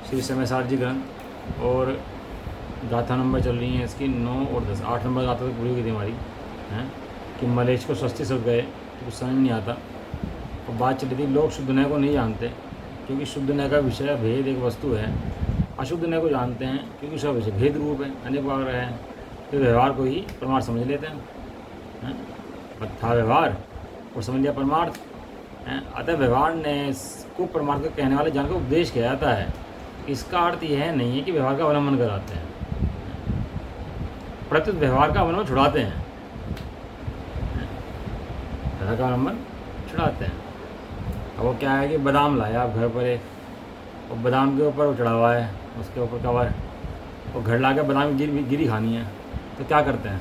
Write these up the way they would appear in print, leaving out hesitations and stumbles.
श्री समय सारजी ग्रंथ, और गाथा नंबर चल रही है इसकी 9 और 10। 8 नंबर गाथा तो पूरी हुई थी हमारी, हैं कि मलेच्छ को स्वस्ति सब गए, तो कुछ समझ नहीं आता। और बात चली थी लोग शुद्ध न्याय को नहीं जानते, क्योंकि शुद्ध न्याय का विषय भेद एक वस्तु है। अशुद्ध न्याय को जानते हैं क्योंकि उसका विषय भेद रूप है, अनेक बार है, तो व्यवहार को ही परमार्थ समझ लेते हैं। था व्यवहार और समझ लिया परमार्थ। अतः व्यवहार ने को परमार्थ को कहने वाले जान को उपदेश किया जाता है। इसका अर्थ यह नहीं है कि व्यवहार का अवलंबन कराते हैं, प्रत्युत व्यवहार का अवलंबन छुड़ाते हैं। व्यवहार का अवलंबन छुड़ाते हैं। अब वो क्या है कि बादाम लाया आप घर पर एक, और बादाम के ऊपर वो चढ़ा हुआ है, उसके ऊपर कवर, और घर ला के बादाम गिरी खानी है, तो क्या करते हैं?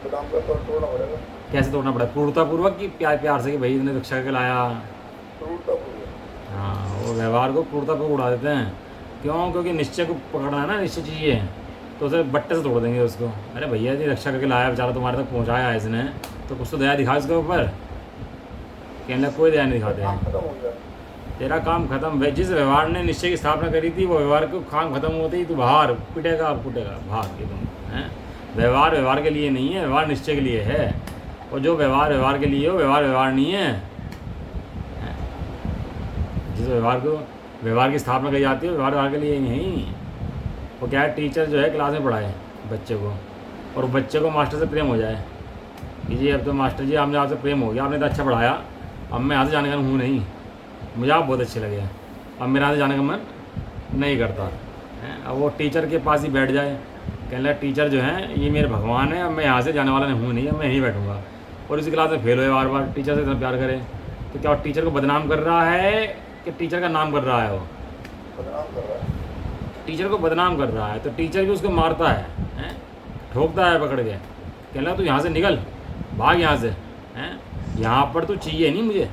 बादाम का तो तोड़ना पड़ेगा। कैसे तोड़ना पड़ा? क्रूरतापूर्वक कि प्यार प्यार से कि भाई इतने रक्षा के लाया? क्रूरतापूर्वक। हाँ, वो व्यवहार को क्रूरतापूर्वक उड़ा देते हैं। क्यों? क्योंकि निश्चय को पकड़ना है ना, निश्चय चाहिए, तो उसे बट्टे से तोड़ देंगे उसको। अरे भैया जी रक्षा करके लाया बेचारा, तुम्हारे तक पहुँचाया है इसने, तो कुछ तो दया दिखा इसके ऊपर। कहने कोई दया नहीं दिखाते हैं। तेरा काम खत्म। जिस व्यवहार ने निश्चय की स्थापना करी थी, वो व्यवहार को काम खत्म होते ही तू बाहर पिटेगा, फूटेगा, भाग एकदम। हैं व्यवहार व्यवहार के लिए नहीं है, व्यवहार निश्चय के लिए है। और जो व्यवहार व्यवहार के लिए हो, व्यवहार व्यवहार नहीं है। जिस व्यवहार को व्यवहार की स्थापना करी जाती है, व्यवहार व्यवहार के लिए नहीं। वो क्या है, टीचर जो है क्लास में पढ़ाए बच्चे को, और बच्चे को मास्टर से प्रेम हो जाए कि जी अब तो मास्टर जी आपने आपसे प्रेम हो गया, आपने तो अच्छा पढ़ाया, अब मैं यहाँ से जाने का हूँ नहीं, मुझे आप बहुत अच्छे लगे, अब मेरे यहाँ से जाने का मन नहीं करता है। अब वो टीचर के पास ही बैठ जाए, कहने लगा टीचर जो है ये मेरे भगवान है, अब मैं यहाँ से जाने वाला नहीं हूँ नहीं, अब मैं यहीं बैठूँगा। और इसी क्लास में फेल हुए बार बार, टीचर से इतना प्यार करे, तो क्या वो टीचर को बदनाम कर रहा है कि टीचर का नाम कर रहा है? वो बदनाम कर रहा है। टीचर को बदनाम कर रहा है, तो टीचर भी उसको मारता है, ठोकता है पकड़ के, कहने लगा तू यहाँ से निकल, भाग यहाँ से, हैं यहाँ पर तू चाहिए नहीं मुझे,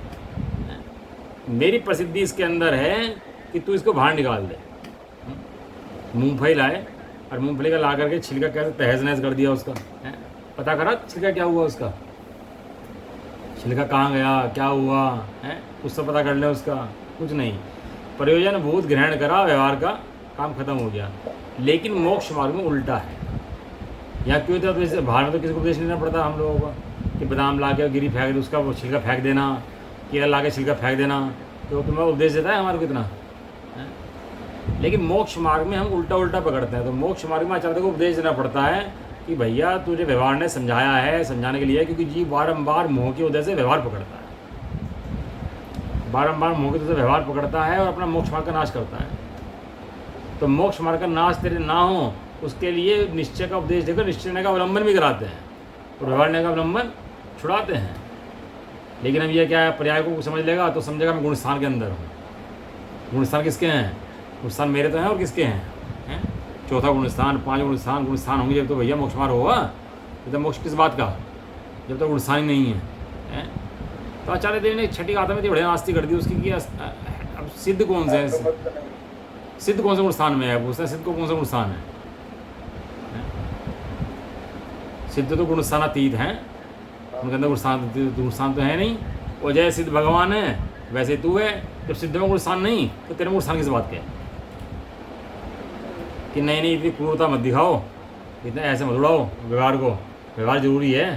मेरी प्रसिद्धि इसके अंदर है कि तू इसको बाहर निकाल दे। मूंगफली लाए और मूंगफली का ला करके छिलका कैसे तहस नहस कर दिया उसका, है? पता करा छिलका क्या हुआ उसका, छिलका कहाँ गया, क्या हुआ है, कुछ तो पता कर ले उसका, कुछ नहीं। प्रयोजन भूत ग्रहण करा, व्यवहार का काम खत्म हो गया। लेकिन मोक्ष मार्ग में उल्टा है। यहाँ क्यों था? तो बाहर में तो किसी को उपदेश नहीं देना पड़ता हम लोगों को कि बादाम ला के गिरी फेंक दे, उसका वो छिलका फेंक देना, केला ला के छिलका फेंक देना, तो तुम्हें उपदेश देता है हमारे को इतना है? लेकिन मोक्ष मार्ग में हम उल्टा उल्टा पकड़ते हैं। तो मोक्ष मार्ग में आचार्य को उपदेश देना पड़ता है कि भैया तुझे व्यवहार ने समझाया है, समझाने के लिए, क्योंकि जीव बारंबार मोह की वजह से व्यवहार पकड़ता है, बारंबार मोह की वजह से व्यवहार पकड़ता है और अपना मोक्ष मार्ग का नाश करता है। तो मोक्ष मार्ग का नाश तेरे ना हो, उसके लिए निश्चय का उपदेश देकर निश्चय का अवलंबन भी कराते हैं और व्यवहार का अवलंबन छुड़ाते हैं। लेकिन अब ये क्या है, पर्याय को समझ लेगा तो समझेगा मैं गुणस्थान के अंदर हूँ। गुणस्थान किसके हैं? गुणस्थान मेरे तो हैं, और किसके हैं? चौथा गुणस्थान, 5 गुणस्थान, गुणस्थान होंगे जब तो भैया मोक्ष मार्ग होगा। तो मोक्ष किस बात का, जब तक गुणस्थान ही नहीं है। तो आचार्य देव ने छठी गाथा में इतनी बढ़िया नास्ती कर दी उसकी कि अब सिद्ध कौन से है, सिद्ध कौन से गुणस्थान में है? पूछते हैं सिद्ध को कौन सा गुणस्थान है? सिद्ध तो गुणस्थानातीत हैं, उनके अंदर गुणस्थान तो है नहीं। और जय सिद्ध भगवान है वैसे तू है, जब सिद्ध में गुणस्थान नहीं तो तेरे में गुणस्थान किस बात के? कि नहीं नहीं इतनी क्रूरता मत दिखाओ, इतना ऐसे मत उड़ाओ व्यवहार को, व्यवहार जरूरी है,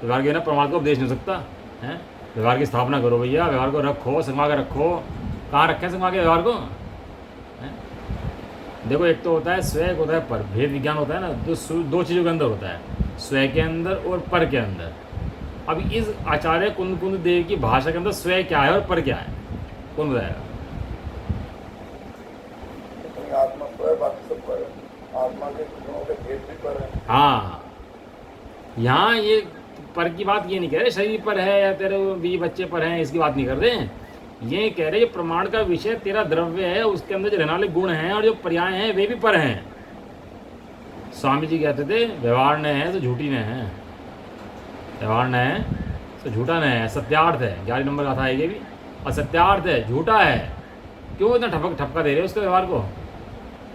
व्यवहार के ना परमात्मा को उपदेश नहीं हो सकता है। व्यवहार की स्थापना करो भैया, व्यवहार को रखो, संगवा के रखो। कहाँ रखें संगवा के व्यवहार को? देखो एक तो होता है स्व, एक होता है पर। भेद विज्ञान होता है ना, जो 2 चीज़ों के अंदर होता है, स्व के अंदर और पर के अंदर। अब इस आचार्य कुंद देव की भाषा के अंदर स्व क्या है और पर क्या है, कौन बताएगा? आत्मा पर, बाकी सब पर है। आत्मा के गुणों के भेद भी पर है। हाँ, यहाँ ये पर की बात ये नहीं कह रहे शरीर पर है या तेरे भी बच्चे पर हैं, इसकी बात नहीं कर रहे हैं। ये कह रहे प्रमाण का विषय तेरा द्रव्य है, उसके अंदर जो रहने वाले गुण हैं और जो पर्याय हैं वे भी पर हैं। स्वामी जी कहते थे व्यवहार न है तो झूठी न है, व्यवहार न है तो झूठा न है, सत्यार्थ है। 11 नंबर गाथा आएगी भी, असत्यार्थ है, झूठा है। क्यों इतना ठपका दे रहे उसके व्यवहार को?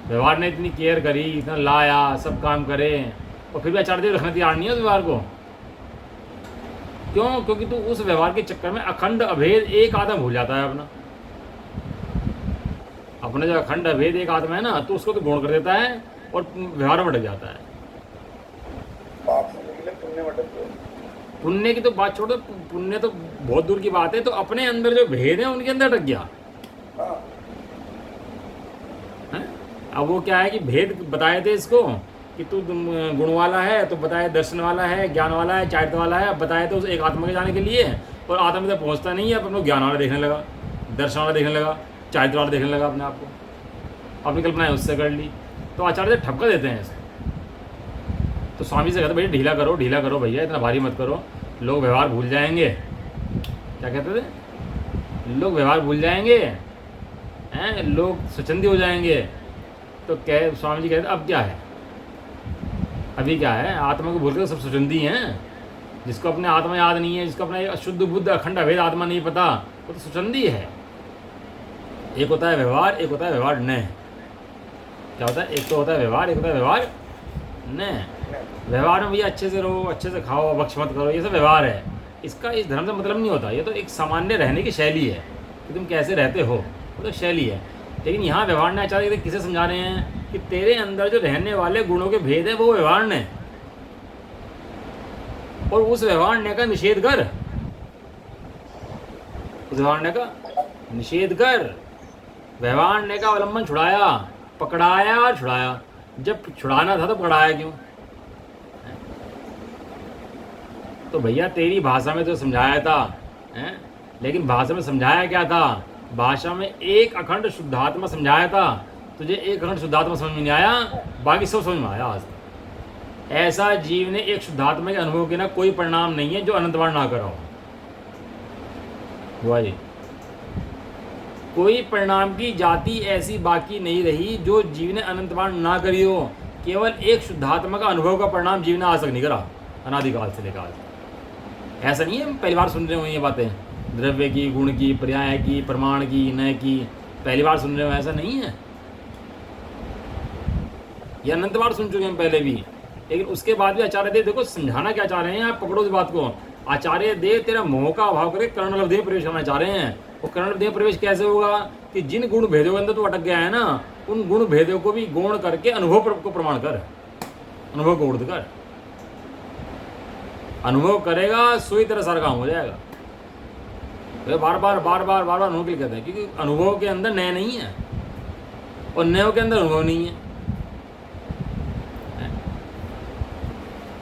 व्यवहार ने इतनी केयर करी, इतना लाया, सब काम करे, और फिर भी आचार्य देव रखना तैयार नहीं है उस व्यवहार को। क्यों? क्योंकि तू उस व्यवहार के चक्कर में अखंड अभेद एक आदम भूल जाता है अपना। अपने जो अखंड अभेद एक आत्मा है ना, तो उसको तो गौण कर देता है और व्यवहार में अटक जाता है। पाप से निकले पुण्य में अटक गए। पुण्य की तो बात छोड़ो, पुण्य तो बहुत दूर की बात है, तो अपने अंदर जो भेद है उनके अंदर अटक गया हाँ है? अब वो क्या है कि भेद बताए थे इसको कि तू गुण वाला है, तो बताए दर्शन वाला है, ज्ञान वाला है, चारित्र वाला है, अब बताए तो उस एक आत्मा के जाने के लिए, और आत्मा तक पहुंचता नहीं है, अपने ज्ञान वाला देखने लगा, दर्शन वाला देखने लगा, चारित्र वाला देखने लगा अपने आप को, अपनी कल्पनाएं उससे कर ली। तो आचार्य ठपका देते हैं इसे। तो स्वामी से कहते भैया ढीला करो भैया, इतना भारी मत करो, लोग व्यवहार भूल जाएंगे। क्या कहते थे? लोग व्यवहार भूल जाएंगे हैं, लोग स्वच्छंदी हो जाएंगे। तो कह स्वामी जी कहते अब क्या है, अभी क्या है, आत्मा को भूल कर सब स्वच्छंदी हैं। जिसको अपने आत्मा याद नहीं है, जिसको अपना अशुद्ध बुद्ध अखंड अभेद आत्मा नहीं पता, वो तो स्वच्छंदी है। एक होता है व्यवहार, एक होता है व्यवहार न। क्या होता है? एक तो होता है व्यवहार, एक होता है व्यवहार न। व्यवहार में भैया अच्छे से रहो, अच्छे से खाओ, भक्ष मत करो, ये सब व्यवहार है। इसका इस धर्म से मतलब नहीं होता, ये तो एक सामान्य रहने की शैली है कि तुम कैसे रहते हो, वो तो शैली है। लेकिन यहाँ व्यवहार ने आचार्य किसे समझा रहे हैं कि तेरे अंदर जो रहने वाले गुणों के भेद है वो व्यवहार ने, और उस व्यवहार ने का निषेध कर, उस व्यवहार ने का निषेध कर। व्यवहार ने का अवलंबन छुड़ाया, पकड़ाया और छुड़ाया। जब छुड़ाना था तो पकड़ाया क्यों? तो भैया तेरी भाषा में तो समझाया था हैं, लेकिन भाषा में समझाया क्या था? भाषा में एक अखंड शुद्धात्मा समझाया था। तुझे एक अखंड शुद्धात्मा समझ में नहीं आया, बाकी सब समझ में आया आज तक। ऐसा जीव ने एक शुद्धात्मा के अनुभव के ना कोई परिणाम नहीं है जो अनंतवार ना करा हो। भाई कोई परिणाम की जाति ऐसी बाकी नहीं रही जो जीव ने अनंतवार ना करी हो। केवल एक शुद्धात्मा का अनुभव का परिणाम जीव ने आज तक नहीं करा, अनादिकाल से लेकर आज। ऐसा नहीं है पहली बार सुन रहे हो ये बातें, द्रव्य की, गुण की, पर्याय की, प्रमाण की, नय की, पहली बार सुन रहे हो, ऐसा नहीं है। ये अनंत बार सुन चुके हैं पहले भी। लेकिन उसके बाद भी आचार्य देव देखो समझाना क्या चाह रहे हैं, आप पकड़ो इस बात को। आचार्य देव तेरा मोह का अभाव करके कर्ण लब्धि में प्रवेश करना चाह रहे हैं। वो कर्ण लब्धि में प्रवेश कैसे होगा कि जिन गुण भेदों के अंदर तो अटक गया है ना, उन गुण भेदों को भी गौण करके अनुभव को प्रमाण कर, अनुभव को उड़ कर अनुभव करेगा, सोई तरह सारा काम हो जाएगा। तो बार बार अनुभव के लिए कहते हैं, क्योंकि अनुभव के अंदर नए नहीं है और नयों के अंदर अनुभव नहीं है।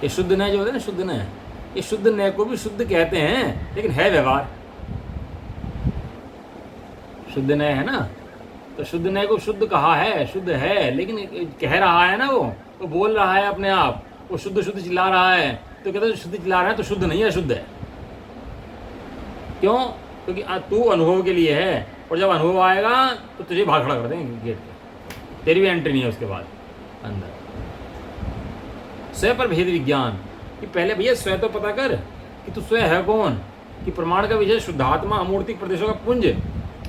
ये शुद्ध नय जो होता है ना, शुद्ध नय, ये शुद्ध नय को भी शुद्ध कहते हैं, लेकिन है व्यवहार। शुद्ध नय है ना, तो शुद्ध नय को शुद्ध कहा है, शुद्ध है, लेकिन कह रहा है ना, वो बोल रहा है अपने आप, वो शुद्ध शुद्ध चिल्ला रहा है। तो कहते हैं शुद्ध चिल्ला रहा है तो शुद्ध नहीं है, शुद्ध है। क्यों? क्योंकि तू अनुभव के लिए है, और जब अनुभव आएगा तो तुझे बाहर खड़ा कर देंगे गेट पे, तेरी भी एंट्री नहीं है उसके बाद अंदर। स्वयं पर भेद विज्ञान कि पहले भैया स्वयं तो पता कर कि तू स्वयं है कौन, कि प्रमाण का विषय शुद्धात्मा अमूर्तिक प्रदेशों का पुंज।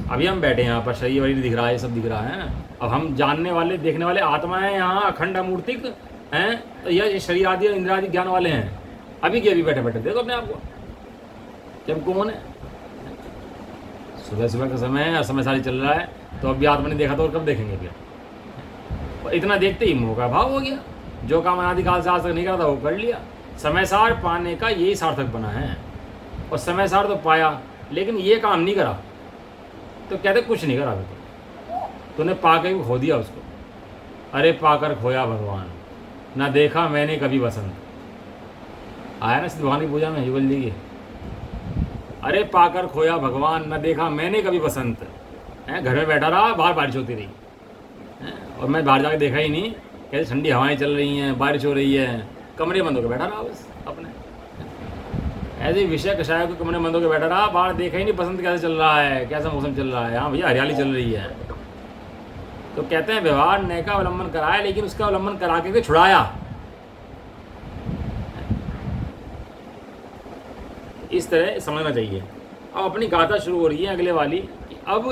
अभी हम बैठे हैं यहाँ पर, शरीर वरीर दिख रहा है, सब दिख रहा है। अब हम जानने वाले देखने वाले आत्मा है यहाँ, अखंड अमूर्तिक हैं, तो यह शरीर आदि और इंद्र आदि ज्ञान वाले हैं। अभी के अभी बैठे बैठे देखो अपने आप को जब कौन है। सुबह सुबह का समय है और समय सारी चल रहा है, तो अब भी आत्मा ने देखा तो और कब देखेंगे फिर? इतना देखते ही मोह का भाव हो गया। जो काम अनादिकाल से आज तक नहीं करता वो कर लिया। समय सार पाने का यही सार्थक बना है, और समय सार तो पाया लेकिन ये काम नहीं करा, तो कहते कुछ नहीं करा। अभी तूने पाकर भी खो दिया उसको। अरे पाकर खोया भगवान, ना देखा मैंने कभी बसंत। आया ना सिद्ध भगवान की पूजा में युगल जी की, अरे पाकर खोया भगवान, न देखा मैंने कभी बसंत। घर में बैठा रहा, बाहर बारिश होती रही, और मैं बाहर जाकर देखा ही नहीं। कैसे ठंडी हवाएं चल रही हैं, बारिश हो रही है, कमरे बंद होकर बैठा रहा बस अपने। ऐसे ही विषय कषाय को कमरे बंद होकर बैठा रहा, बाहर देखा ही नहीं बसंत कैसे चल रहा है, कैसा मौसम चल रहा है। हाँ भैया हरियाली चल रही है। तो कहते हैं व्यवहार नय का अवलंबन कराया, लेकिन उसका अवलंबन करा के छुड़ाया। इस तरह समझना चाहिए। अब अपनी गाथा शुरू हो रही है अगले वाली कि अब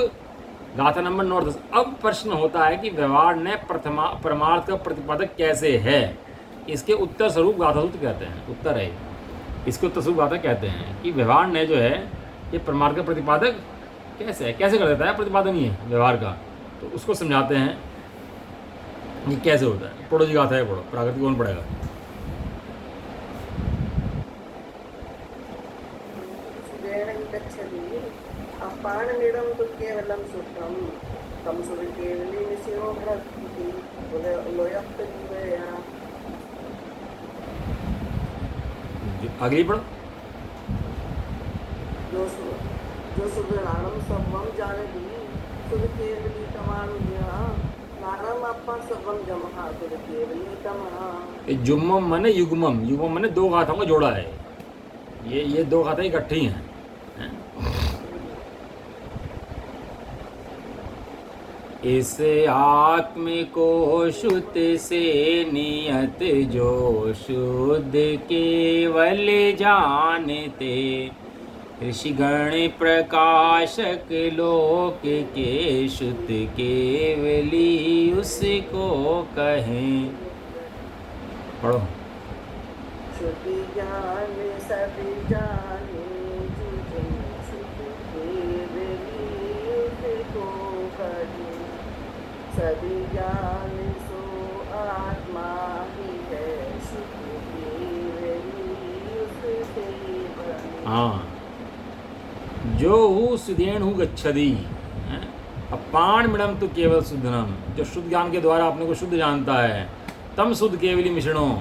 गाथा नंबर 9 और 10। अब प्रश्न होता है कि व्यवहार ने परमार्थ का प्रतिपादक कैसे है। इसके उत्तर स्वरूप गाथा सूत्र कहते हैं, उत्तर है इसके उत्तर स्वरूप गाथा कहते हैं कि व्यवहार ने जो है ये परमार्थ का प्रतिपादक कैसे है, कैसे कर देता है प्रतिपादन ये व्यवहार का। तो उसको समझाते हैं ये कैसे होता है। पढ़ो जी गाथा है, पढ़ो। प्राकृतिक कौन पढ़ेगा? सुदेन गच्छति अपानमिदं तु केवलं सूत्रं तं सुविकेवली निशिरो भ्रति लोयप्तजीवया। अगली पढ़ो। जो सुदनानं सर्वं जानति सुविकेवली तमानुज्ञा नानम अप्पा सर्वं जमहा सुविकेवली तमः। ये जुम्मम माने युग्मम, युग्मम माने दो गाथाओं का जोड़ा है। ये दो गाथाएं इकट्ठी हैं। इस आत्म को शुद्ध से नियत जो शुद्ध केवल जानते, ऋषिगण प्रकाशक लोक के शुद्ध केवली उसको कहें। पढ़ो। शुद्धि ज्ञान सभी जाने जिन शुद्ध केवली उसको कहें। सभी ज्ञान सो आत्मा ही है शुद्ध केवली उससे बने। हाँ, जो हूँ सुदेन हूँ गच्छति, अपान मिडम तो केवल शुद्धनम, जो शुद्ध ज्ञान के द्वारा अपने को शुद्ध जानता है, तम शुद्ध केवली मिश्रणों,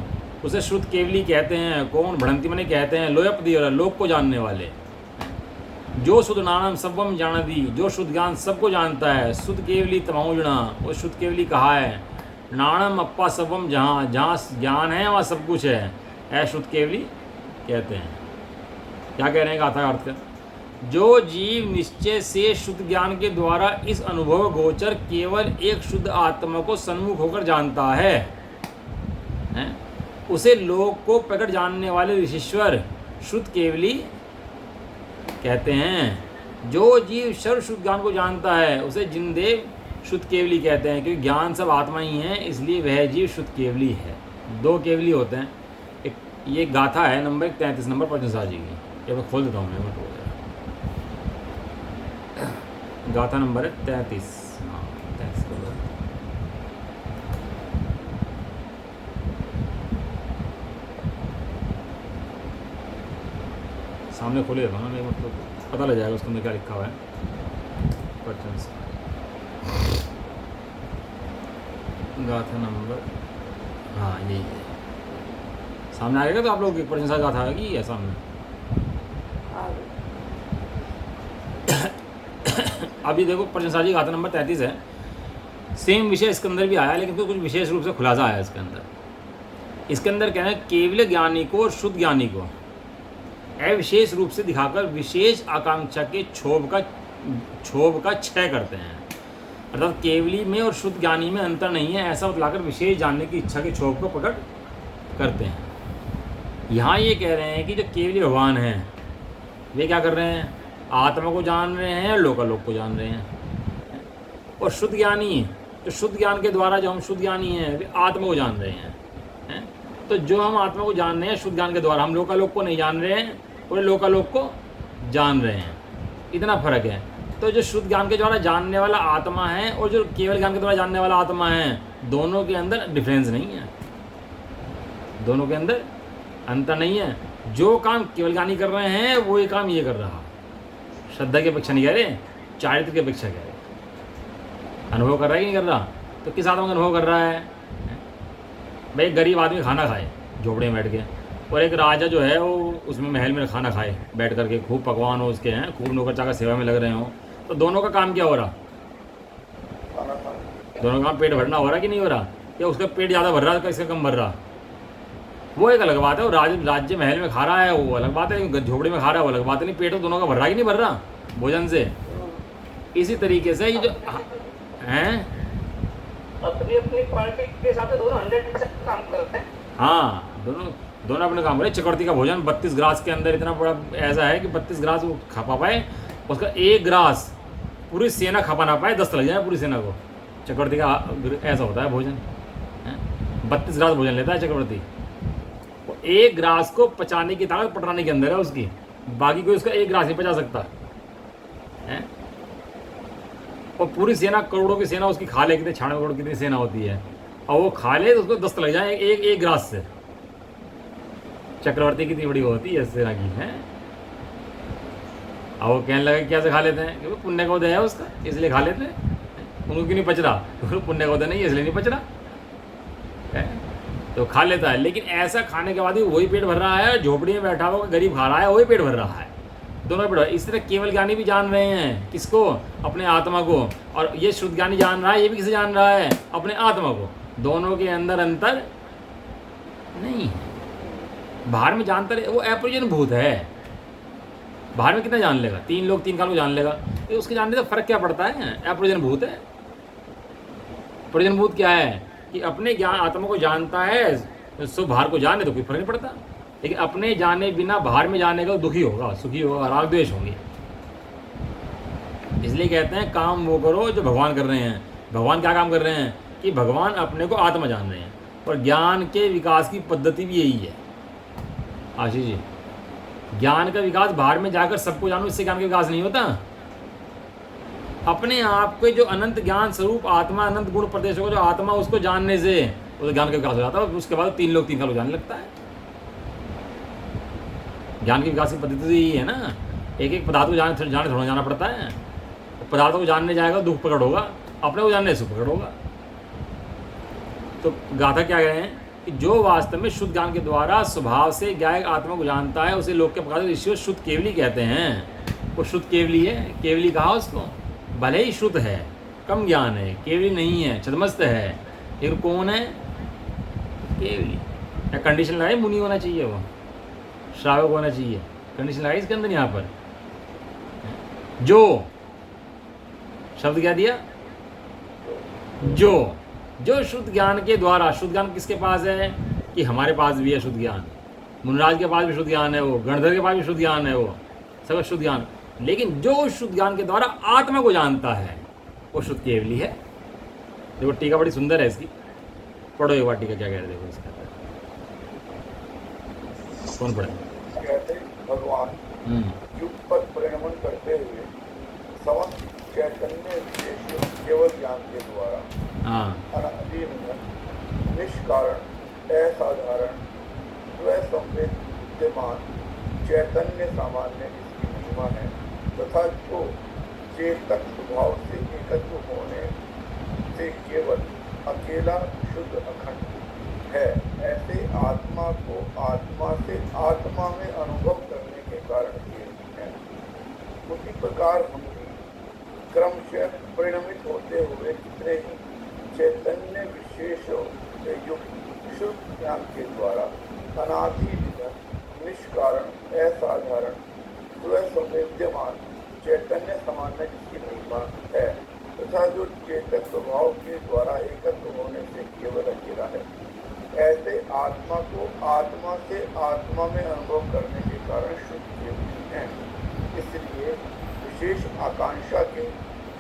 उसे शुद्ध केवली कहते हैं। कौन? भ्रंति मने कहते हैं लोयपदी, लोक को जानने वाले। जो शुद्ध नानम सर्वम जानती, जो शुद्ध ज्ञान सबको जानता है। शुद्ध केवली तमाहुजना, वो शुद्ध केवली कहा है। नानम अप्पा सर्वम, जहाँ जहाँ ज्ञान है वहाँ सब कुछ है, शुद्ध केवली कहते हैं। क्या कह रहे हैं गाथा का अर्थ का? जो जीव निश्चय से शुद्ध ज्ञान के द्वारा इस अनुभव गोचर केवल एक शुद्ध आत्मा को सन्मुख होकर जानता है, उसे लोक को प्रकट जानने वाले ऋषीश्वर शुद्ध केवली कहते हैं। जो जीव सर्व शुद्ध ज्ञान को जानता है उसे जिनदेव शुद्ध केवली कहते हैं, क्योंकि ज्ञान सब आत्मा ही है, इसलिए वह जीव शुद्ध केवली है। दो केवली होते हैं। एक ये गाथा है नंबर 33 नंबर प्रशंसा जी की, ये मैं खोल देता हूँ। मैं गाथा नंबर 33। हाँ 33 सामने खोले देता हूँ ना, मतलब पता लग जाएगा उसको में क्या लिखा हुआ है। प्रशंसा गाथा नंबर, हाँ यही है। सामने आ गया तो आप लोग एक प्रशंसा गाथा है कि है सामने? अभी देखो प्रशंसा जी गाथा नंबर 33 है। सेम विषय इसके अंदर भी आया, लेकिन तो कुछ विशेष रूप से खुलासा आया इसके अंदर। इसके अंदर कहना है केवल ज्ञानी को और शुद्ध ज्ञानी को अविशेष रूप से दिखाकर विशेष आकांक्षा के क्षोभ का क्षय करते हैं। अर्थात केवली में और शुद्ध ज्ञानी में अंतर नहीं है, ऐसा बतलाकर विशेष जानने की इच्छा के क्षोभ को प्रकट करते हैं। यहाँ ये कह रहे हैं कि जो केवली भगवान हैं वे क्या कर रहे हैं? आत्मा को जान रहे हैं, लोकालोक को जान रहे हैं। और शुद्ध ज्ञानी, जो शुद्ध ज्ञान के द्वारा जो हम शुद्ध ज्ञानी हैं वे आत्मा को जान रहे हैं। तो जो हम आत्मा को जान रहे हैं शुद्ध ज्ञान के द्वारा, हम लोकालोक को नहीं जान रहे हैं और लोकालोक को जान रहे हैं। इतना फर्क है। तो जो शुद्ध ज्ञान के द्वारा जानने वाला आत्मा है और जो केवल ज्ञान के द्वारा जानने वाला आत्मा है, दोनों के अंदर डिफरेंस नहीं है, दोनों के अंदर अंतर नहीं है। जो काम केवल ज्ञानी कर रहे हैं वो ये काम ये कर रहा। श्रद्धा की अपेक्षा नहीं कह रहे, चारित्र की अपेक्षा कह रहे। अनुभव कर रहा है कि नहीं कर रहा? तो किस आत्मा का अनुभव कर रहा है? भाई एक गरीब आदमी खाना खाए झोपड़े में बैठ के, और एक राजा जो है वो उसमें महल में खाना खाए बैठ करके, खूब पकवान हो उसके हैं, खूब नौकर चाकर सेवा में लग रहे हों, तो दोनों का काम क्या हो रहा? दोनों का काम पेट भरना हो रहा कि नहीं हो रहा? या उसका पेट ज़्यादा भर रहा है, इसका कम भर रहा? वो एक अलग बात है। और राज्य महल में खा रहा है वो अलग बात है, लेकिन झोपड़ी में खा रहा है वो अलग बात है। नहीं, पेट तो दोनों का भर रहा है कि नहीं भर रहा भोजन से? इसी तरीके से ये जो हैं अपनी अपनी क्वालिटी के हिसाब से दोनों 100% काम करते हैं। हाँ, दोनों अपने काम करें। चक्रवर्ती का भोजन 32 ग्रास के अंदर इतना बड़ा ऐसा है कि 32 ग्रास वो खा पा पाए, उसका एक ग्रास पूरी सेना खा पा ना पाए, 10 लग जाए पूरी सेना को। चक्रवर्ती का ऐसा होता है भोजन, 32 ग्रास भोजन लेता है चक्रवर्ती। एक ग्रास को पचाने की ताकत पटराने के अंदर है उसकी, बाकी कोई उसका एक ग्रास नहीं पचा सकता है। और पूरी सेना, करोड़ों की सेना उसकी खा ले, कितने 96 करोड़ कितनी सेना होती है, और वो खा ले तो उसको दस्त लग जाए एक ग्रास से। चक्रवर्ती कितनी बड़ी होती है सेना की, है। और वो कहने लगे कैसे खा लेते हैं, क्योंकि पुण्य का उदय है उसका, इसलिए खा लेते हैं। उनको क्यों नहीं पच रहा, पुण्य का उदय नहीं है इसलिए नहीं पच रहा है, तो खा लेता है। लेकिन ऐसा खाने के बाद भी वही पेट भर रहा है, झोपड़ी में बैठा हुआ गरीब खा रहा है, वही पेट भर रहा है, दोनों पेट। इस तरह केवल ज्ञानी भी जान रहे हैं किसको, अपने आत्मा को, और ये शुद्ध ज्ञानी जान रहा है, ये भी किसे जान रहा है, अपने आत्मा को। दोनों के अंदर अंतर नहीं है। बाहर में जानता रहे, वो अप्रयोजन भूत है। बाहर में कितना जान लेगा, 3 लोग 3 काल को जान लेगा, ये उसके जानने से फर्क क्या पड़ता है, अप्रयोजन भूत है। प्रयोजन भूत क्या है कि अपने ज्ञान आत्मा को जानता है, सो बाहर को जाने तो कोई फर्क नहीं पड़ता। लेकिन अपने जाने बिना बाहर में जाने का दुखी होगा, सुखी होगा, राग द्वेष होंगे। इसलिए कहते हैं काम वो करो जो भगवान कर रहे हैं। भगवान क्या काम कर रहे हैं कि भगवान अपने को आत्मा जान रहे हैं, और ज्ञान के विकास की पद्धति भी यही है आशीष जी। ज्ञान का विकास बाहर में जाकर सबको जानो, इससे ज्ञान का विकास नहीं होता। अपने आप के जो अनंत ज्ञान स्वरूप आत्मा, अनंत गुण प्रदेश होगा जो आत्मा, उसको जानने से वो तो ज्ञान का विकास हो जाता है। उसके बाद 3 लोग 3 काल को जानने लगता है। ज्ञान के विकास की पद्धति तो यही है ना, एक एक पदार्थ को जाने थोड़ा जाना पड़ता है। पदार्थों को जानने जाएगा दुख प्रकट होगा, अपने को जानने सुख प्रकट होगा। तो गाथा क्या कह रहे हैं कि जो वास्तव में शुद्ध ज्ञान के द्वारा स्वभाव से ज्ञायक आत्मा को जानता है, उसे लोक के प्रकार ऋषि शुद्ध केवली कहते हैं। वो शुद्ध केवली है, केवली कहा उसको, भले ही शुद्ध है, कम ज्ञान है, केवली नहीं है, छदमस्त है, लेकिन कौन है, केवली। या कंडीशन लगाई, मुनि होना चाहिए, वो श्रावक होना चाहिए, कंडीशन लगाई इसके अंदर। यहाँ पर जो शब्द क्या दिया, जो शुद्ध ज्ञान के द्वारा, शुद्ध ज्ञान किसके पास है कि हमारे पास भी है शुद्ध ज्ञान, मुनराज के पास भी शुद्ध ज्ञान है, वो गणधर के पास भी शुद्ध ज्ञान है, वो सब शुद्ध ज्ञान। लेकिन जो शुद्ध ज्ञान के द्वारा आत्मा को जानता है वो शुद्ध केवली है। देखो टीका बड़ी सुंदर है इसकी, पढ़ो एक बार टीका क्या कह रहे, देखो इसका कौन पढ़े। कहते भगवान युग पर परिणमन करते हुए समस्त चैतन्य विशेष केवल ज्ञान के द्वारा अनादिमूलक, निष्कारण, असाधारण, स्वसंवेद्यमान चैतन्य सामान्य इसकी महिमा है, तथा जो चेतक स्वभाव से एकत्व होने से केवल अकेला शुद्ध अखंड है, ऐसे आत्मा को आत्मा से आत्मा में अनुभव करने के कारण केवल है। उसी प्रकार हम क्रमशः परिणमित होते हुए जितने ही चैतन्य विशेषों से युक्त शुद्ध ज्ञान के द्वारा अनादि निष्कारण, असाधारण, स्वसंवेद्यमान चैतन्य सामान्य जिसकी महिमा है, तथा जो चेतक स्वभाव के द्वारा एकत्व होने से केवल अकेला है, ऐसे आत्मा को आत्मा से आत्मा में अनुभव करने के कारण शुद्ध केवली है। इसलिए विशेष आकांक्षा के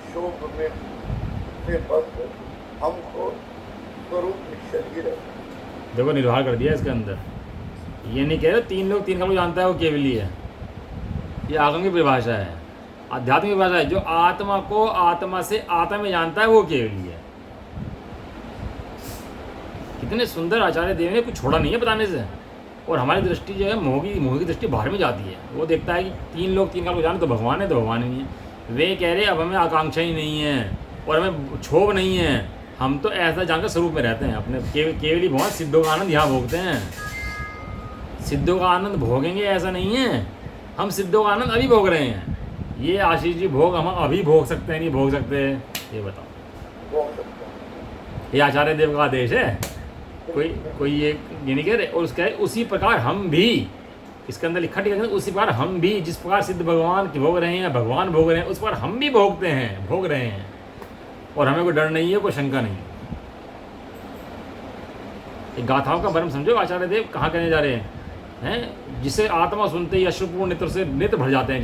शोभ में से बस हमको स्वरूप निश्चल ही रहे। देखो निर्वाह कर दिया इसके अंदर, ये नहीं कह रहे 3 लोग 3 काल को जानता है वो केवली है, ये आगम की परिभाषा है, आध्यात्म की परिभाषा है। जो आत्मा को आत्मा से आत्मा में जानता है वो केवली है। कितने सुंदर आचार्य देव ने कुछ छोड़ा नहीं है बताने से। और हमारी दृष्टि जो है मोह की दृष्टि बाहर में जाती है। वो देखता है कि 3 लोग 3 काल को जाने तो भगवान है, तो भगवान ही नहीं है। वे कह रहे अब हमें आकांक्षा ही नहीं है और हमें क्षोभ नहीं है, हम तो ऐसा जानकर स्वरूप में रहते हैं अपने केवली भगवान। सिद्धों का आनंद यहाँ भोगते हैं, सिद्धों का आनंद भोगेंगे ऐसा नहीं है, हम सिद्धों का आनंद अभी भोग रहे हैं। ये आशीष जी भोग हम अभी भोग सकते हैं नहीं भोग सकते, ये बताओ। ये आचार्य देव का आदेश है, कोई ये नहीं कह रहे। और उसका उसी प्रकार हम भी, इसके अंदर लिखा ठीक है, उसी प्रकार हम भी जिस प्रकार सिद्ध भगवान की भोग रहे हैं, भगवान भोग रहे हैं, उस प्रकार हम भी भोगते हैं, भोग रहे हैं। और हमें कोई डर नहीं है, कोई शंका नहीं है। एक गाथाओं का भ्रम समझो, आचार्य देव कहाँ कहने जा रहे हैं, जिसे आत्मा सुनते ही अश्रुपूर्ण नेत्र से नेत्र भर जाते हैं,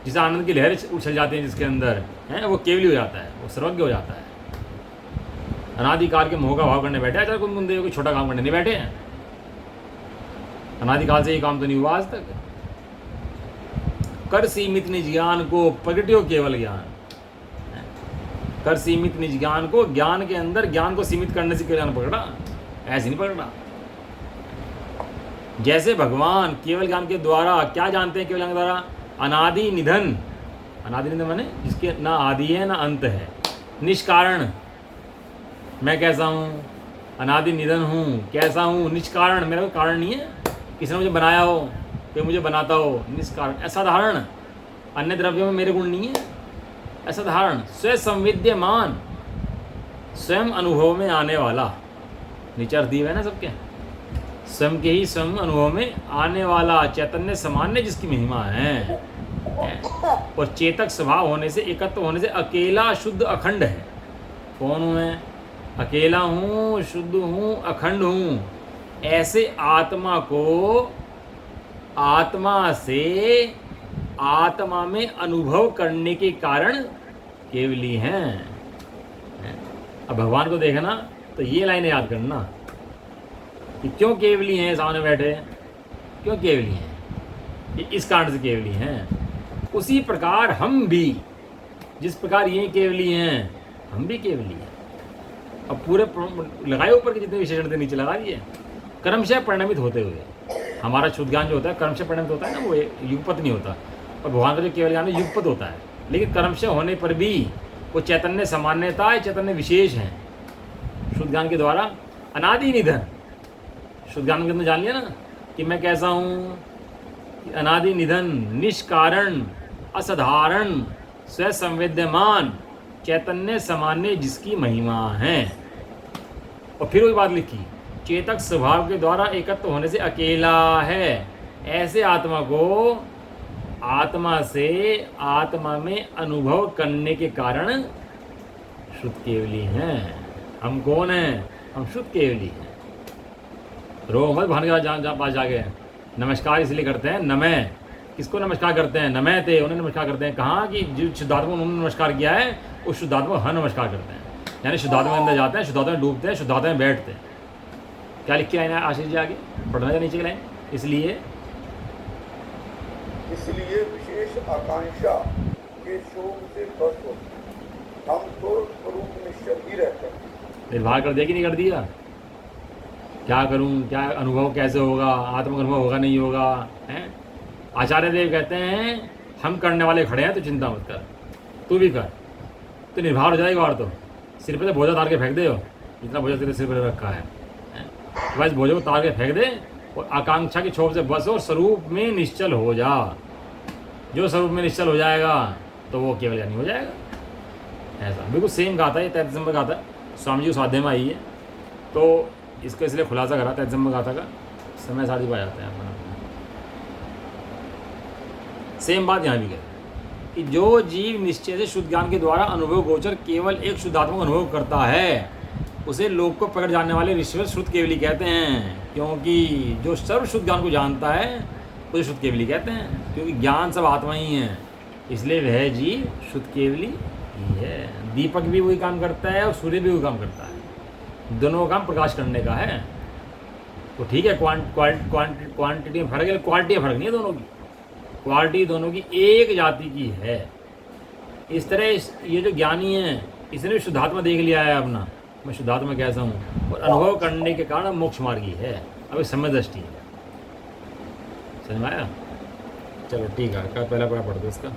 जिसे आनंद की लहर उछल जाती है जिसके अंदर है, वो केवली हो जाता है, वो सर्वज्ञ हो जाता है। अनादिकाल के मोह का भाव करने बैठे आचार्य कुंद देव, कोई छोटा काम करने नहीं बैठे हैं। अनादिकाल से ये काम तो नहीं हुआ आज तक। कर सीमित निज ज्ञान को प्रगटियो केवल ज्ञान, कर सीमित निज ज्ञान को, ज्ञान के अंदर ज्ञान को सीमित करने से ज्ञान पकड़ा, ऐसे नहीं पकड़ा। जैसे भगवान केवल ज्ञान के द्वारा क्या जानते हैं, केवल ज्ञान के द्वारा अनादि निधन, अनादि निधन माने जिसके ना आदि है ना अंत है, निष्कारण, मैं कैसा हूँ, अनादि निधन हूँ, कैसा हूँ, निष्कारण, मेरा कोई कारण नहीं है, किसी ने मुझे बनाया हो, कोई मुझे बनाता हो, निष्कारण, असाधारण, अन्य द्रव्यों में मेरे गुण नहीं है, असाधारण, स्वयं संविद्यमान, स्वयं अनुभव में आने वाला, नीचे अर्थ दिए है ना सबके, स्वयं के ही स्वयं अनुभव में आने वाला, चैतन्य सामान्य जिसकी महिमा है, और चेतक स्वभाव होने से, एकत्व होने से अकेला शुद्ध अखंड है। कौन हूँ मैं? अकेला हूँ, शुद्ध हूँ, अखंड हूँ। ऐसे आत्मा को आत्मा से आत्मा में अनुभव करने के कारण केवली हैं। अब भगवान को देखना तो ये लाइनें याद करना कि क्यों केवली हैं, सामने बैठे क्यों केवली हैं, ये इस कारण से केवली हैं। उसी प्रकार हम भी, जिस प्रकार ये केवली हैं, हम भी केवली हैं। अब पूरे लगाए ऊपर के जितने विशेषण थे नीचे लगा दिए, कर्मशः परिणमित होते हुए। हमारा शुद्ध ज्ञान जो होता है कर्मशः परिणमित होता है ना, वो युगपत नहीं होता, और भगवान का जो केवल ज्ञान है युगपत होता है, लेकिन कर्मशः होने पर भी वो चैतन्य सामान्यता है, चैतन्य विशेष हैं। शुद्ध ज्ञान के द्वारा अनादि निधन, शुद्ध ज्ञान के अंदर जान लिया ना कि मैं कैसा हूँ, अनादि निधन, निष्कारण, असाधारण, स्वसंवेद्यमान, चैतन्य सामान्य जिसकी महिमा है। और फिर वही बात लिखी, चेतक स्वभाव के द्वारा एकत्व होने से अकेला है। ऐसे आत्मा को आत्मा से आत्मा में अनुभव करने के कारण शुद्ध केवली हैं। हम कौन हैं? हम शुद्ध केवली हैं। रो मत भान के पास जाके नमस्कार इसलिए करते हैं, नमः किसको नमस्कार करते हैं? नमः ते, उन्हें नमस्कार करते हैं। कहाँ कि जो शुद्धात्मा उन्होंने नमस्कार किया है उस शुद्धात्मा को हम नमस्कार करते हैं, यानी शुद्धात्मा के अंदर जाते हैं, शुद्धात्मा में डूबते हैं, शुद्धात्मा में बैठते हैं। क्या लिख के आए ना आशीष जी, आगे पढ़ना या नीचे के लाइन? इसलिए विशेष आकांक्षा के शोक से बस हो, हम तो स्वरूप निश्चल ही रहते हैं। निर्भर कर दिया कि नहीं कर दिया? क्या करूं, क्या अनुभव कैसे होगा, आत्म अनुभव होगा नहीं होगा, हैं? आचार्य देव कहते हैं हम करने वाले खड़े हैं, तो चिंता मत कर, तू भी कर, तो निर्भर हो जाएगा। और तो सिर पे से बोझा तार के फेंक दे, जितना बोझा तेरे सिर पर रखा है, बस बोझे को तार के फेंक दे और आकांक्षा की छोप से बस और स्वरूप में निश्चल हो जा। जो स्वरूप में निश्चल हो जाएगा तो वो केवल ज्ञानी हो जाएगा। ऐसा बिल्कुल सेम गाथा है, 33 नंबर गाथा स्वामी जी स्वाध्याय में आई है, तो इसको इसलिए खुलासा करा 33 नंबर गाथा का, समय साथ ही पा जाते हैं अपना। सेम बात यहाँ भी कह कि जो जीव निश्चय से शुद्ध ज्ञान के द्वारा अनुभव गोचर केवल एक शुद्धात्मक अनुभव करता है, उसे लोक को पकड़ जाने वाले ऋषिवर शुद्ध केवली कहते हैं। क्योंकि जो सर्व शुद्ध ज्ञान को जानता है उसे शुद्ध केवली कहते हैं, क्योंकि ज्ञान सब आत्मा ही है, इसलिए वह जीव शुद्ध केवली ही है। दीपक भी वही काम करता है और सूर्य भी वही काम करता है, दोनों का काम प्रकाश करने का है। तो ठीक है, क्वांटिटी में फर्क है, क्वालिटी में फर्क नहीं है दोनों की, क्वालिटी दोनों की एक जाति की है। इस तरह ये जो ज्ञानी है इसने भी शुद्धात्मा देख लिया है अपना, मैं शुद्धात्मा कैसा हूँ, और अनुभव करने के कारण मोक्ष मार्गी है। अभी समय दृष्टि है, समझ में आया? चलो ठीक है, क्या पहला पढ़ा पढ़ दो इसका।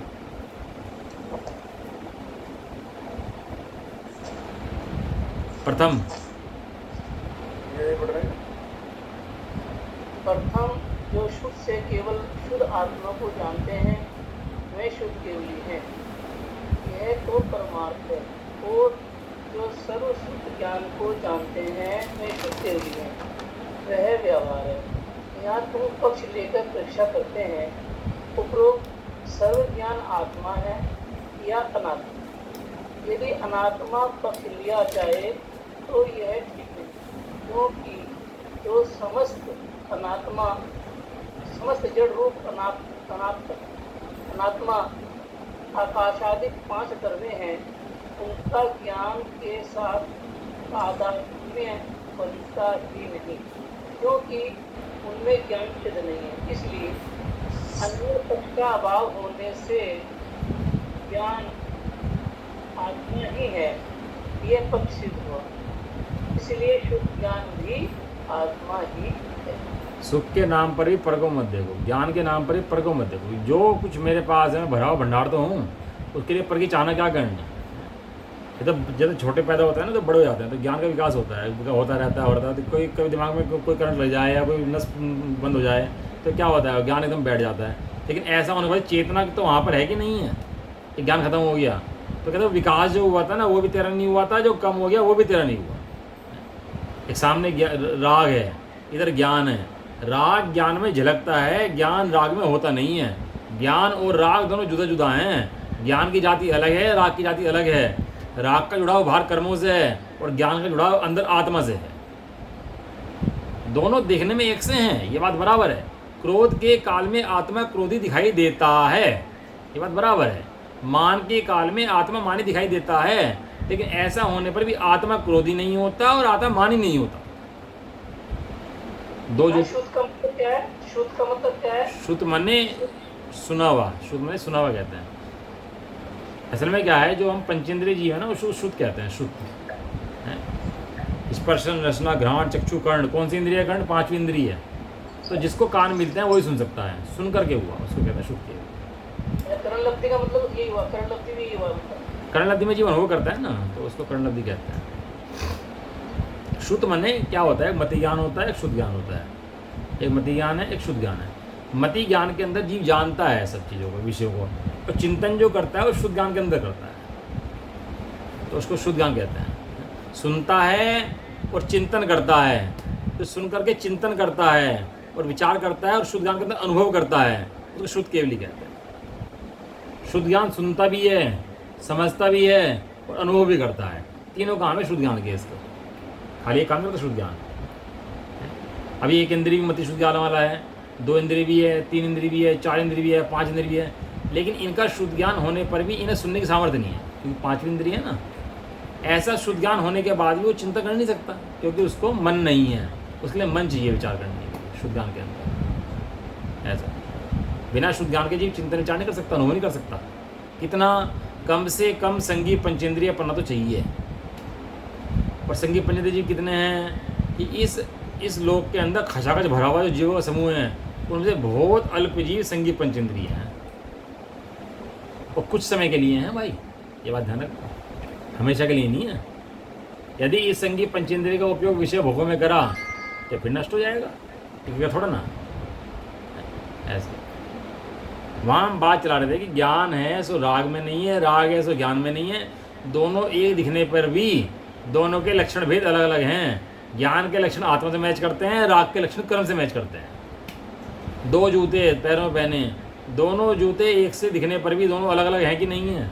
प्रथम ये पढ़ रहे हैं। प्रथम जो शुद्ध से केवल शुद्ध आत्मा को जानते हैं वे शुद्ध केवली हैं, यह तो परमार्थ है। और जो सर्व शुद्ध ज्ञान को जानते हैं वे शुद्ध केवली हैं, वह व्यवहार है। यहाँ तुम पक्ष लेकर परीक्षा करते हैं, उपरोक्त सर्व ज्ञान आत्मा है या अनात्मा। यदि अनात्मा पक्ष लिया जाए तो यह ठीक नहीं, क्योंकि जो समस्त अनात्मा, समस्त जड़ रूप अनात्मा आकाशादिक 5 द्रव्य हैं, उनका ज्ञान के साथ तादात्म्य बनता ही नहीं, क्योंकि उनमें ज्ञान सिद्ध नहीं है। इसलिए अन्य पक्ष का अभाव होने से ज्ञान आत्मा ही है, यह पक्ष सिद्ध हुआ। इसलिए शुद्ध ज्ञान भी आत्मा ही है। सुख के नाम पर भी पर को मत देखो, ज्ञान के नाम पर भी पर को मत देखो। जो कुछ मेरे पास है मैं भरा हुआ भंडार तो हूँ, उसके लिए पर की चाहना क्या करना। जब छोटे पैदा होता है ना तो बड़े हो जाते हैं, तो ज्ञान का विकास होता रहता है। तो कोई कभी दिमाग में कोई करंट लग जाए या कोई नस बंद हो जाए तो क्या होता है, ज्ञान एकदम बैठ जाता है। लेकिन ऐसा होने के बाद चेतना तो वहाँ पर है कि नहीं है, कि ज्ञान खत्म हो गया तो कहते हैं विकास जो हुआ था ना वो भी तेरा नहीं हुआ था, जो कम हो गया वो भी तेरा नहीं हुआ। एक सामने राग है, इधर ज्ञान है। राग ज्ञान में झलकता है, ज्ञान राग में होता नहीं है। ज्ञान और राग दोनों जुदा जुदा हैं। ज्ञान की जाति अलग है, राग की जाति अलग है। राग का जुड़ाव बाहर कर्मों से है और ज्ञान का जुड़ाव अंदर आत्मा से है। दोनों देखने में एक से हैं, ये बात बराबर है। क्रोध के काल में आत्मा क्रोधी दिखाई देता है, ये बात बराबर है। मान के काल में आत्मा मानी दिखाई देता है, लेकिन ऐसा होने पर भी आत्मा क्रोधी नहीं होता और आत्मा मानी नहीं होता। दो जो शुद्ध का मतलब क्या है? शुद्ध का मतलब क्या है? शुद्ध माने सुना हुआ, शुद्ध माने सुना हुआ कहते हैं। असल में क्या है, जो हम पंचेंद्रिय जीव है ना वो शुद्ध कहते हैं। शुद्ध है स्पर्शन रसना घ्राण चक्षु कर्ण, कौन सी इंद्रिय? कर्ण, पांचवी इंद्रिय है। तो जिसको कान मिलते हैं वही सुन सकता है, सुन करके हुआ उसको कहते हैं शुद्ध के। करण लब्धि का मतलब यही हुआ, करण लब्धि भी यही हुआ। कर्ण लब्धि में जीव अनुभव करता है ना, तो उसको कर्ण लब्धि कहते हैं। शुद्ध माने क्या होता है, मति ज्ञान होता है, एक शुद्ध ज्ञान होता है। एक मति ज्ञान है, एक शुद्ध ज्ञान है। मति ज्ञान के अंदर जीव जानता है सब चीज़ों को, विषयों को, और चिंतन जो करता है वो शुद्ध ज्ञान के अंदर करता है, तो उसको शुद्ध ज्ञान कहते हैं। सुनता है और चिंतन करता है, तो सुन करके चिंतन करता है और विचार करता है और शुद्ध ज्ञान के अंदर अनुभव करता है, उसको शुद्ध केवली कहते हैं। शुद्ध ज्ञान सुनता भी है, समझता भी है और अनुभव भी करता है। तीनों काम है शुद्ध ज्ञान के इसको। खाली एक काम करता शुद्ध ज्ञान। अभी एक इंद्रिय भी मति शुद्ध ज्ञान वाला है, दो इंद्रिय भी है, तीन इंद्रिय भी है, चार इंद्रिय भी है, पांच इंद्रिय भी है, लेकिन इनका शुद्ध ज्ञान होने पर भी इन्हें सुनने की सामर्थ्य नहीं है, क्योंकि पांचवी इंद्रिय है ना। ऐसा शुद्ध ज्ञान होने के बाद भी वो चिंता कर नहीं सकता, क्योंकि उसको मन नहीं है, उसके लिए मन चाहिए विचार करने के लिए शुद्ध ज्ञान के अंदर। ऐसा बिना शुद्ध ज्ञान के जीव चिंतन विचार नहीं कर सकता, अनुभव नहीं कर सकता। कितना कम से कम संगी पंचेंद्रिय पन्ना तो चाहिए। और संगी पंचेंद्रिय जीव कितने हैं कि इस लोक के अंदर खचाखच भरा हुआ जो जीवों का समूह है उनसे बहुत अल्प जीव संगी पंचेंद्रिय हैं, और कुछ समय के लिए हैं भाई, ये बात ध्यान रखना, हमेशा के लिए नहीं है। यदि इस संगी पंचेंद्रिय का उपयोग विषय भोगों में करा तो फिर नष्ट हो जाएगा, ठीक थोड़ा ना। ऐसे वहाँ हम बात चला रहे थे कि ज्ञान है सो राग में नहीं है, राग है सो ज्ञान में नहीं है। दोनों एक दिखने पर भी दोनों के लक्षण भेद अलग अलग हैं। ज्ञान के लक्षण आत्मा से मैच करते हैं, राग के लक्षण कर्म से मैच करते हैं। दो जूते पैरों में पहने, दोनों जूते एक से दिखने पर भी दोनों अलग अलग हैं कि नहीं है?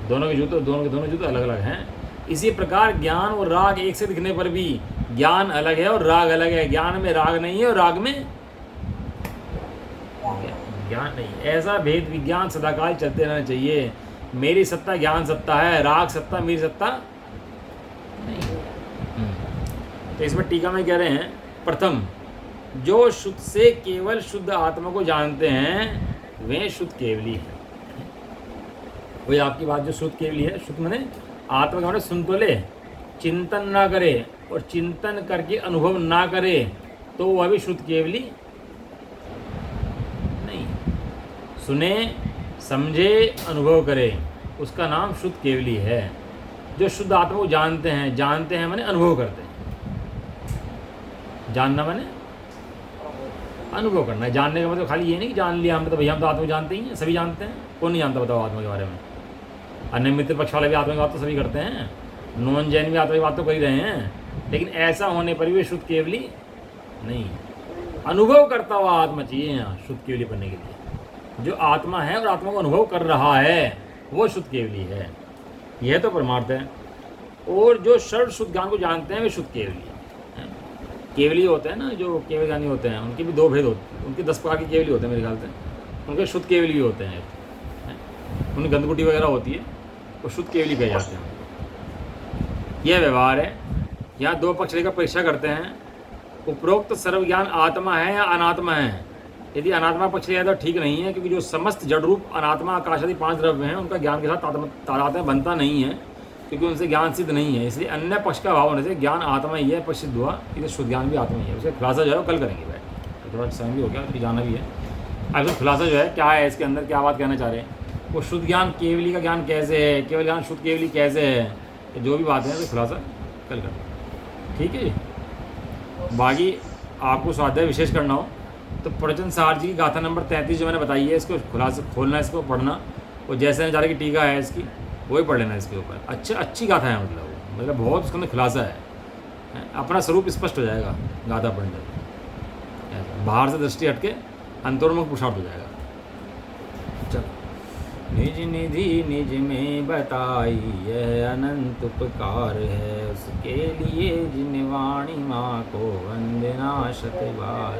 दोनों जूते अलग अलग हैं। इसी प्रकार ज्ञान और राग एक से दिखने पर भी ज्ञान अलग है और राग अलग है। ज्ञान में राग नहीं है और राग में ज्ञान नहीं। ऐसा भेद विज्ञान सदाकाल चलते रहना चाहिए। मेरी सत्ता ज्ञान सत्ता है, राग सत्ता मेरी सत्ता नहीं। तो इसमें टीका में कह रहे हैं, प्रथम जो शुद्ध से केवल शुद्ध आत्मा को जानते हैं वे शुद्ध केवली है। वही आपकी बात जो शुद्ध केवली है, शुद्ध माने आत्मा का माने सुन तो ले, चिंतन ना करे और चिंतन करके अनुभव ना करे तो वह भी शुद्ध केवली नहीं। सुने, समझे, अनुभव करे, उसका नाम शुद्ध केवली है। जो शुद्ध आत्मा को जानते हैं माने अनुभव करते हैं। जानना माने अनुभव करना है। जानने का मतलब खाली ये नहीं कि जान लिया हमने तो भैया हम तो आत्मा को जानते ही हैं, सभी जानते हैं। कौन नहीं जानता बताओ आत्मा के बारे में? अन्य मित्र पक्ष वाले भी आत्मा की बात तो सभी करते हैं, नॉन जैन भी आत्मा की बात तो कर ही रहे हैं, लेकिन ऐसा होने पर भी शुद्ध केवली नहीं। अनुभव करता हुआ आत्मा चाहिए यहाँ शुद्ध केवली बनने के लिए। जो आत्मा है और आत्मा को अनुभव कर रहा है वो शुद्ध केवली है, यह तो परमार्थ है। और जो सर्व शुद्ध ज्ञान को जानते हैं वे शुद्ध केवली है। केवली होते हैं ना, जो केवल ज्ञानी होते हैं, उनके भी दो भेद होते हैं। उनके 10 प्रकार की केवली होते हैं मेरे ख्याल से। उनके शुद्ध केवली भी होते हैं, उनकी गंदगुटी वगैरह होती है, वो शुद्ध केवली कहे जाते हैं। यह व्यवहार है। यहाँ दो पक्ष लेकर परीक्षा करते हैं, उपरोक्त सर्व ज्ञान आत्मा है या अनात्मा है? यदि अनात्मा पक्ष लिया तो ठीक नहीं है, क्योंकि जो समस्त जड़ रूप अनात्मा आकाश आदि 5 द्रव्य हैं उनका ज्ञान के साथ तादात्म्य बनता नहीं है, क्योंकि उनसे ज्ञान सिद्ध नहीं है। इसलिए अन्य पक्ष का अभाव होने से ज्ञान आत्मा ही है, पक्ष सिद्ध हुआ, इधर शुद्ध ज्ञान भी आत्मा ही है। उसका खुलासा जो है वो कल करेंगे बैठ के, तो थोड़ा समय भी हो गया, तो जाना भी है। अब इसका खुलासा जो है क्या है, इसके अंदर क्या बात कहना चाह रहे हैं, वो शुद्ध ज्ञान केवली का ज्ञान कैसे है, केवल ज्ञान शुद्ध केवली कैसे है, तो जो भी बात है तो खुलासा कल करना, ठीक है जी। बाकी आपको स्वाध्याय विशेष करना हो तो प्रवचन सार जी की गाथा नंबर 33 जो मैंने बताई है, इसको खुलासा खोलना, इसको पढ़ना, और जैसे नजारे की टीका है इसकी वही पढ़ लेना इसके ऊपर। अच्छी गाथा है, मतलब बहुत उसके अंदर खुलासा है, अपना स्वरूप स्पष्ट हो जाएगा गाथा पढ़ने से, बाहर से दृष्टि हटके अंतर्मुख पुरुषार्थ हो जाएगा। चलो, निज निधि निज में बताई यह अनंत उपकार है, उसके लिए जिन वाणी माँ को वंदना शत बार।